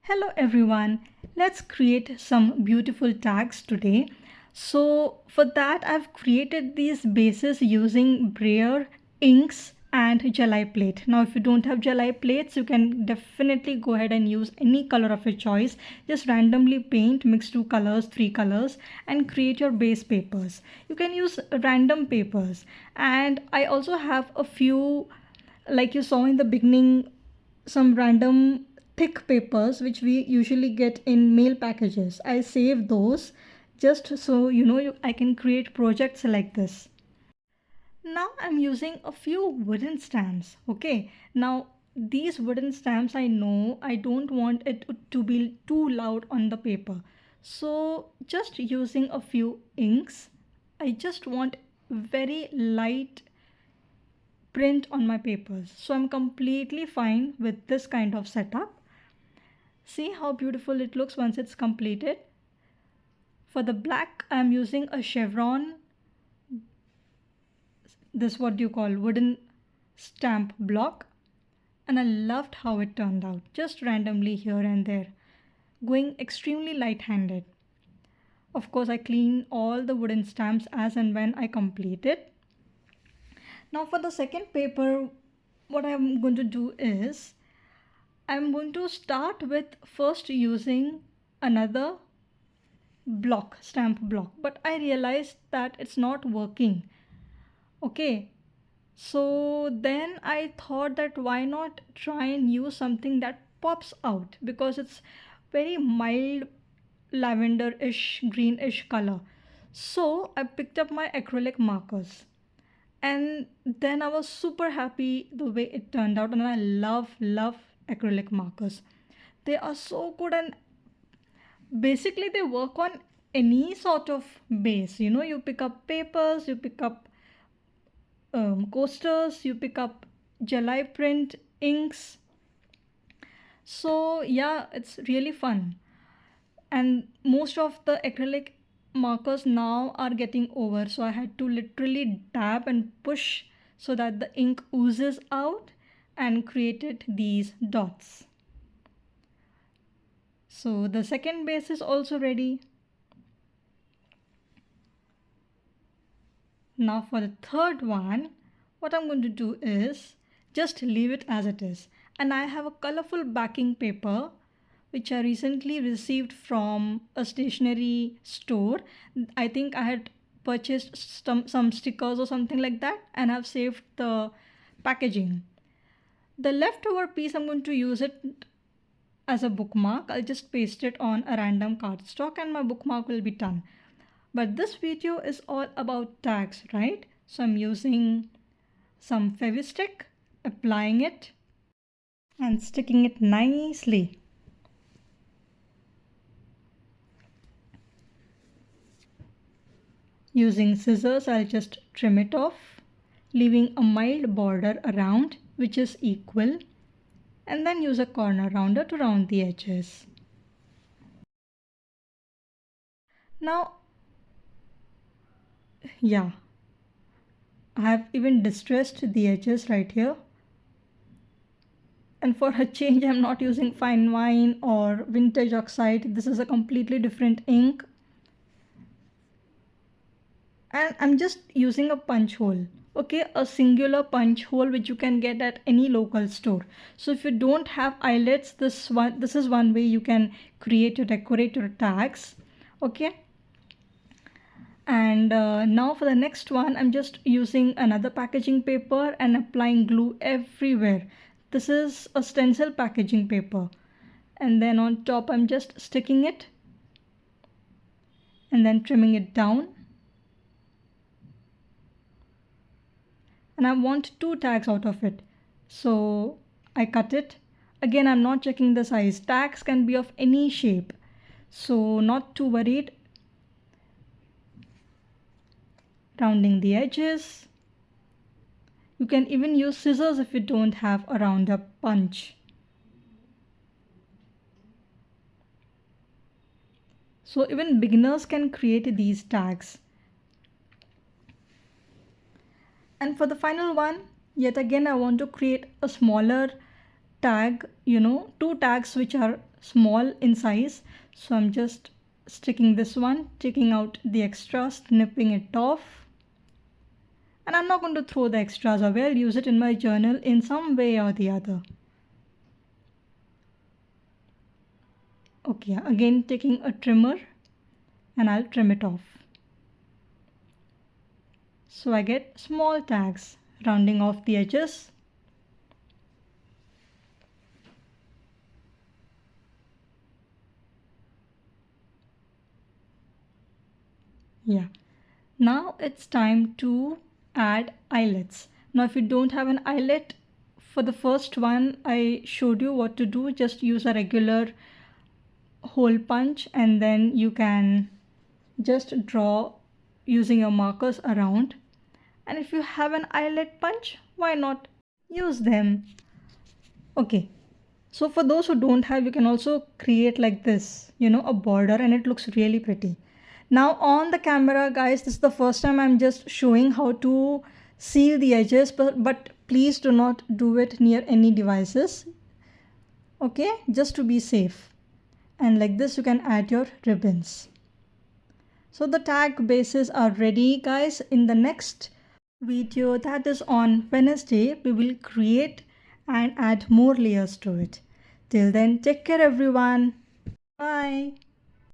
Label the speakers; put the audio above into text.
Speaker 1: Hello everyone, let's create some beautiful tags today. So for that I've created these bases using brayer, inks and gelai plate. Now if you don't have gelai plates, you can definitely go ahead and use any color of your choice. Just randomly paint, mix two colors, three colors and create your base papers. You can use random papers, and I also have a few, like you saw in the beginning, some random thick papers which we usually get in mail packages. I save those just so I can create projects like this. Now I'm using a few wooden stamps. Okay, now these wooden stamps, I know I don't want it to be too loud on the paper, so just using a few inks, I just want very light print on my papers. So I'm completely fine with this kind of setup. See how beautiful it looks once it's completed. For the black, I'm using a chevron, this what you call wooden stamp block, and I loved how it turned out, just randomly here and there, going extremely light-handed. Of course, I clean all the wooden stamps as and when I complete it. Now for the second paper, what I'm going to do is I'm going to start with first using another stamp block, but I realized that it's not working. Okay, so then I thought that why not try and use something that pops out, because it's very mild lavender-ish, greenish color. So I picked up my acrylic markers, and then I was super happy the way it turned out, and I love acrylic markers. They are so good, and basically they work on any sort of base. You pick up papers, you pick up coasters, you pick up gelai print, inks. So yeah, it's really fun. And most of the acrylic markers now are getting over, so I had to literally dab and push so that the ink oozes out and created these dots. So the second base is also ready. Now for the third one, what I'm going to do is just leave it as it is. And I have a colorful backing paper which I recently received from a stationery store. I think I had purchased some stickers or something like that, and I've saved the packaging. The leftover piece, I'm going to use it as a bookmark. I'll just paste it on a random cardstock and my bookmark will be done. But this video is all about tags, right? So I'm using some Fevistick, applying it and sticking it nicely. Using scissors, I'll just trim it off, leaving a mild border around which is equal, and then use a corner rounder to round the edges. Now, yeah, I have even distressed the edges right here. And for a change, I'm not using fine wine or vintage oxide. This is a completely different ink. And I'm just using a punch hole. Okay, a singular punch hole which you can get at any local store. So if you don't have eyelets, this is one way you can create or decorate your tags. Okay. And now for the next one, I'm just using another packaging paper and applying glue everywhere. This is a stencil packaging paper. And then on top, I'm just sticking it and then trimming it down. And I want two tags out of it. So I cut it. Again, I'm not checking the size. Tags can be of any shape. So not too worried. Rounding the edges. You can even use scissors if you don't have a rounder punch. So even beginners can create these tags. And for the final one, yet again I want to create a smaller tag, two tags which are small in size, so I'm just sticking this one, taking out the extra, snipping it off. And I'm not going to throw the extras away, I'll use it in my journal in some way or the other. Okay, again taking a trimmer and I'll trim it off. So I get small tags, rounding off the edges. Yeah. Now it's time to add eyelets. Now if you don't have an eyelet, for the first one I showed you what to do. Just use a regular hole punch and then you can just draw using your markers around. And if you have an eyelet punch, why not use them? Okay, so for those who don't have, you can also create like this, a border, and it looks really pretty. Now on the camera, guys, this is the first time I'm just showing how to seal the edges, but please do not do it near any devices. Okay, just to be safe. And like this, you can add your ribbons. So the tag bases are ready, guys. In the next video, that is on Wednesday, we will create and add more layers to it. Till then, take care everyone. Bye.